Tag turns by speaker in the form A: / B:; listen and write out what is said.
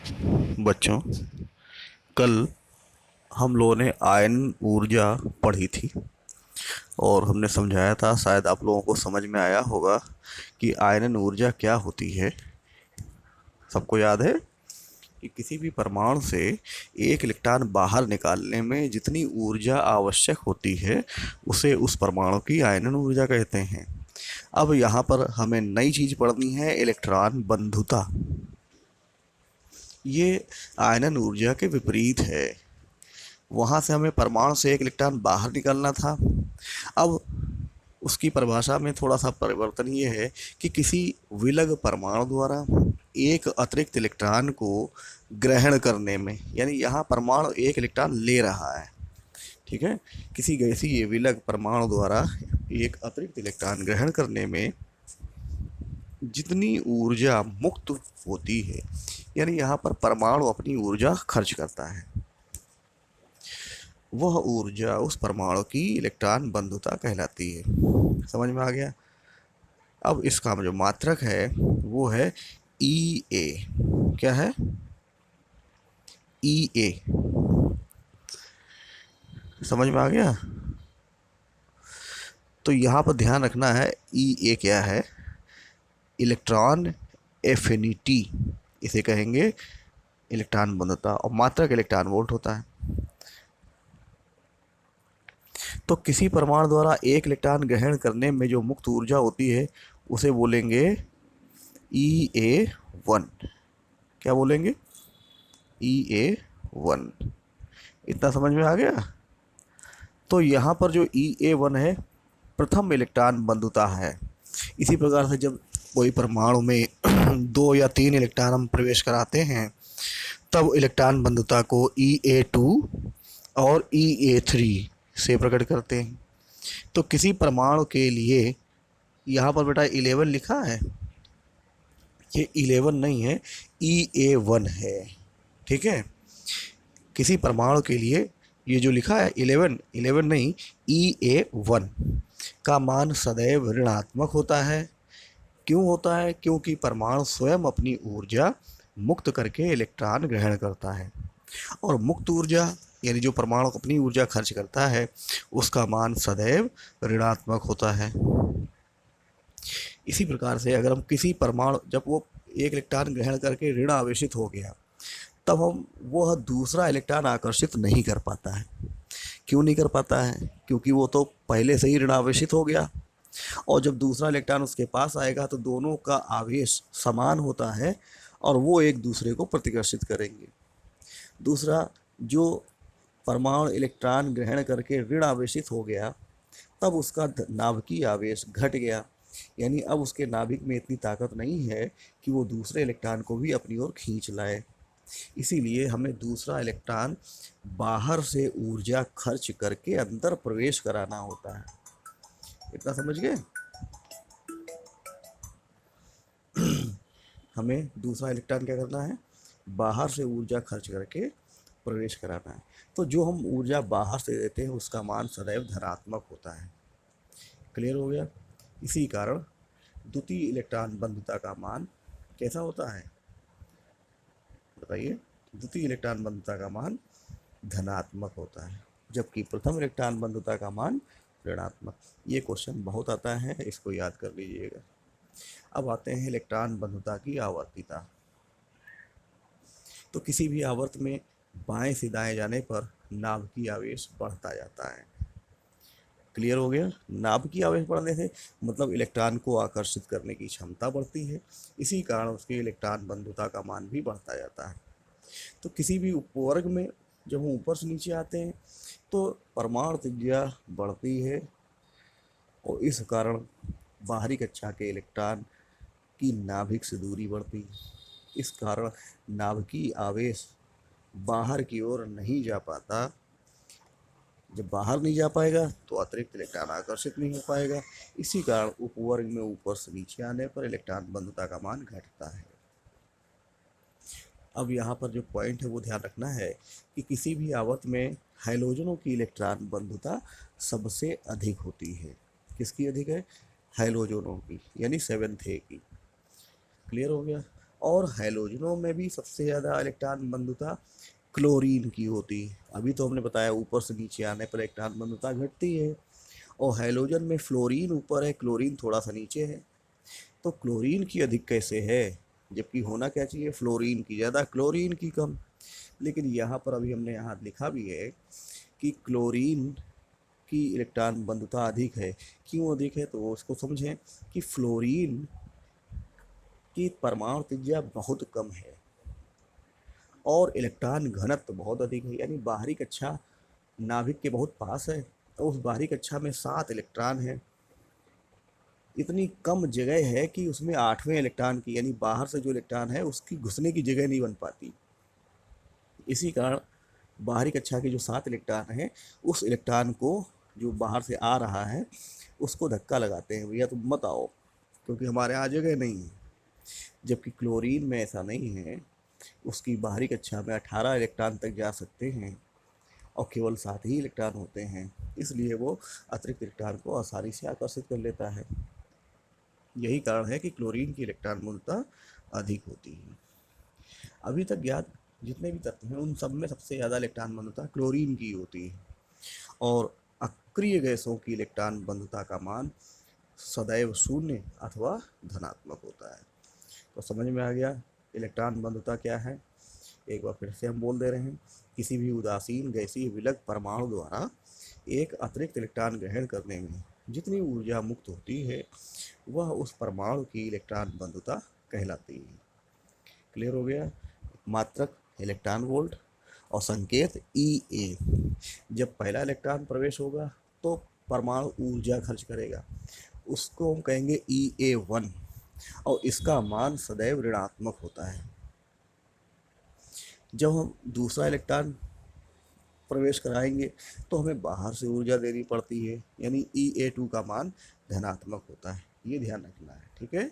A: बच्चों, कल हम लोगों ने आयन ऊर्जा पढ़ी थी और हमने समझाया था, शायद आप लोगों को समझ में आया होगा कि आयनन ऊर्जा क्या होती है। सबको याद है कि किसी भी परमाणु से एक इलेक्ट्रॉन बाहर निकालने में जितनी ऊर्जा आवश्यक होती है उसे उस परमाणु की आयनन ऊर्जा कहते हैं। अब यहाँ पर हमें नई चीज़ पढ़नी है, इलेक्ट्रॉन बंधुता। ये आयनन ऊर्जा के विपरीत है। वहाँ से हमें परमाणु से एक इलेक्ट्रॉन बाहर निकालना था। अब उसकी परिभाषा में थोड़ा सा परिवर्तन ये है कि किसी विलग परमाणु द्वारा एक अतिरिक्त इलेक्ट्रॉन को ग्रहण करने में, यानी यहाँ परमाणु एक इलेक्ट्रॉन ले रहा है, ठीक है, किसी गैसीय विलग परमाणु द्वारा एक अतिरिक्त इलेक्ट्रॉन ग्रहण करने में जितनी ऊर्जा मुक्त होती है, यानी यहाँ पर परमाणु अपनी ऊर्जा खर्च करता है, वह ऊर्जा उस परमाणु की इलेक्ट्रॉन बंधुता कहलाती है। समझ में आ गया? अब इसका जो मात्रक है वो है ई ए। क्या है? ई ए। समझ में आ गया? तो यहाँ पर ध्यान रखना है, ई ए क्या है? इलेक्ट्रॉन एफिनिटी इसे कहेंगे, इलेक्ट्रॉन बंधुता, और मात्रक इलेक्ट्रॉन वोल्ट होता है। तो किसी परमाणु द्वारा एक इलेक्ट्रॉन ग्रहण करने में जो मुक्त ऊर्जा होती है उसे बोलेंगे ई ए वन। क्या बोलेंगे? ई ए वन। इतना समझ में आ गया? तो यहाँ पर जो ई ए वन है, प्रथम इलेक्ट्रॉन बंधुता है। इसी प्रकार से जब कोई परमाणु में दो या तीन इलेक्ट्रॉन हम प्रवेश कराते हैं तब इलेक्ट्रॉन बंधुता को ई ए टू और ई ए थ्री से प्रकट करते हैं। तो किसी परमाणु के लिए यहाँ पर बेटा 11 लिखा है, ये 11 नहीं है, ई ए वन है, ठीक है। किसी परमाणु के लिए ये जो लिखा है 11, 11 नहीं, ई ए वन का मान सदैव ऋणात्मक होता है। क्यों होता है? क्योंकि परमाणु स्वयं अपनी ऊर्जा मुक्त करके इलेक्ट्रॉन ग्रहण करता है, और मुक्त ऊर्जा यानी जो परमाणु अपनी ऊर्जा खर्च करता है उसका मान सदैव ऋणात्मक होता है। इसी प्रकार से अगर हम किसी परमाणु, जब वो एक इलेक्ट्रॉन ग्रहण करके ऋण आवेशित हो गया तब हम वह दूसरा इलेक्ट्रॉन आकर्षित नहीं कर पाता है। क्यों नहीं कर पाता है? क्योंकि वो तो पहले से ही ऋण आवेशित हो गया, और जब दूसरा इलेक्ट्रॉन उसके पास आएगा तो दोनों का आवेश समान होता है और वो एक दूसरे को प्रतिकर्षित करेंगे। दूसरा, जो परमाणु इलेक्ट्रॉन ग्रहण करके ऋण आवेशित हो गया तब उसका नाभिकीय आवेश घट गया, यानी अब उसके नाभिक में इतनी ताकत नहीं है कि वो दूसरे इलेक्ट्रॉन को भी अपनी ओर खींच लाए। इसीलिए हमें दूसरा इलेक्ट्रॉन बाहर से ऊर्जा खर्च करके अंदर प्रवेश कराना होता है। इतना समझ गए? हमें दूसरा इलेक्ट्रॉन क्या करना है? बाहर से ऊर्जा खर्च करके प्रवेश कराना है। तो जो हम ऊर्जा बाहर से देते हैं उसका मान सदैव धनात्मक होता है। क्लियर हो गया? इसी कारण द्वितीय इलेक्ट्रॉन बंधुता का मान कैसा होता है? बताइए। द्वितीय इलेक्ट्रॉन बंधुता का मान धनात्मक होता है, जबकि प्रथम इलेक्ट्रॉन बंधुता का मान ऋणात्मक। ये क्वेश्चन बहुत आता है, इसको याद कर लीजिएगा। अब आते हैं इलेक्ट्रॉन बंधुता की आवर्तिता। तो किसी भी आवर्त में बाएं से दाएं जाने पर नाभिकीय आवेश बढ़ता जाता है। क्लियर हो गया? नाभिकीय आवेश बढ़ने से मतलब इलेक्ट्रॉन को आकर्षित करने की क्षमता बढ़ती है, इसी कारण उसकी इलेक्ट्रॉन बंधुता का मान भी बढ़ता जाता है। तो किसी भी उपवर्ग में जब हम ऊपर से नीचे आते हैं तो परमाणु त्रिज्या बढ़ती है, और इस कारण बाहरी कक्षा के इलेक्ट्रॉन की नाभिक से दूरी बढ़ती है। इस कारण नाभिकीय आवेश बाहर की ओर नहीं जा पाता। जब बाहर नहीं जा पाएगा तो अतिरिक्त इलेक्ट्रॉन आकर्षित नहीं हो पाएगा। इसी कारण उपवर्ग में ऊपर से नीचे आने पर इलेक्ट्रॉन बंधुता का मान घटता है। अब यहाँ पर जो पॉइंट है वो ध्यान रखना है कि किसी भी आवर्त में हैलोजनों की इलेक्ट्रॉन बंधुता सबसे अधिक होती है। किसकी अधिक है? हैलोजनों की, यानी 7th ए की। क्लियर हो गया? और हैलोजनों में भी सबसे ज़्यादा इलेक्ट्रॉन बंधुता क्लोरीन की होती है। अभी तो हमने बताया ऊपर से नीचे आने पर इलेक्ट्रॉन बंधुता घटती है, और हैलोजन में फ्लोरीन ऊपर है, क्लोरीन थोड़ा सा नीचे है। तो क्लोरीन की अधिक कैसे है, जबकि होना क्या चाहिए, फ्लोरीन की ज़्यादा क्लोरीन की कम। लेकिन यहाँ पर अभी हमने यहाँ लिखा भी है कि क्लोरीन की इलेक्ट्रॉन बंधुता अधिक है। क्यों अधिक है, तो उसको समझें कि फ्लोरीन की परमाणु त्रिज्या बहुत कम है और इलेक्ट्रॉन घनत्व बहुत अधिक है, यानी बाहरी कक्षा नाभिक के बहुत पास है, तो उस बाहरी कक्षा में 7 इलेक्ट्रॉन है। इतनी कम जगह है कि उसमें 8वें इलेक्ट्रॉन की, यानी बाहर से जो इलेक्ट्रॉन है उसकी घुसने की जगह नहीं बन पाती। इसी कारण बाहरी कक्षा के जो 7 इलेक्ट्रॉन हैं, उस इलेक्ट्रॉन को जो बाहर से आ रहा है उसको धक्का लगाते हैं, भैया तुम मत आओ क्योंकि हमारे यहाँ जगह नहीं है। जबकि क्लोरीन में ऐसा नहीं है, उसकी बाहरी कक्षा में 18 इलेक्ट्रॉन तक जा सकते हैं और केवल 7 ही इलेक्ट्रॉन होते हैं, इसलिए वो अतिरिक्त इलेक्ट्रॉन को आसानी से आकर्षित कर लेता है। यही कारण है कि क्लोरीन की इलेक्ट्रॉन मूलतः अधिक होती है। अभी तक ज्ञात जितने भी तत्व हैं उन सब में सबसे ज़्यादा इलेक्ट्रॉन बंधुता क्लोरीन की होती है, और अक्रिय गैसों की इलेक्ट्रॉन बंधुता का मान सदैव शून्य अथवा धनात्मक होता है। तो समझ में आ गया इलेक्ट्रॉन बंधुता क्या है। एक बार फिर से हम बोल दे रहे हैं, किसी भी उदासीन गैसीय विलग परमाणु द्वारा एक अतिरिक्त इलेक्ट्रॉन ग्रहण करने में जितनी ऊर्जा मुक्त होती है वह उस परमाणु की इलेक्ट्रॉन बंधुता कहलाती है। क्लियर हो गया। मात्रक इलेक्ट्रॉन वोल्ट और संकेत E A। जब पहला इलेक्ट्रॉन प्रवेश होगा तो परमाणु ऊर्जा खर्च करेगा, उसको हम कहेंगे EA1, और इसका मान सदैव ऋणात्मक होता है। जब हम दूसरा इलेक्ट्रॉन प्रवेश कराएंगे तो हमें बाहर से ऊर्जा देनी पड़ती है, यानी EA2 का मान धनात्मक होता है। ये ध्यान रखना है, ठीक है।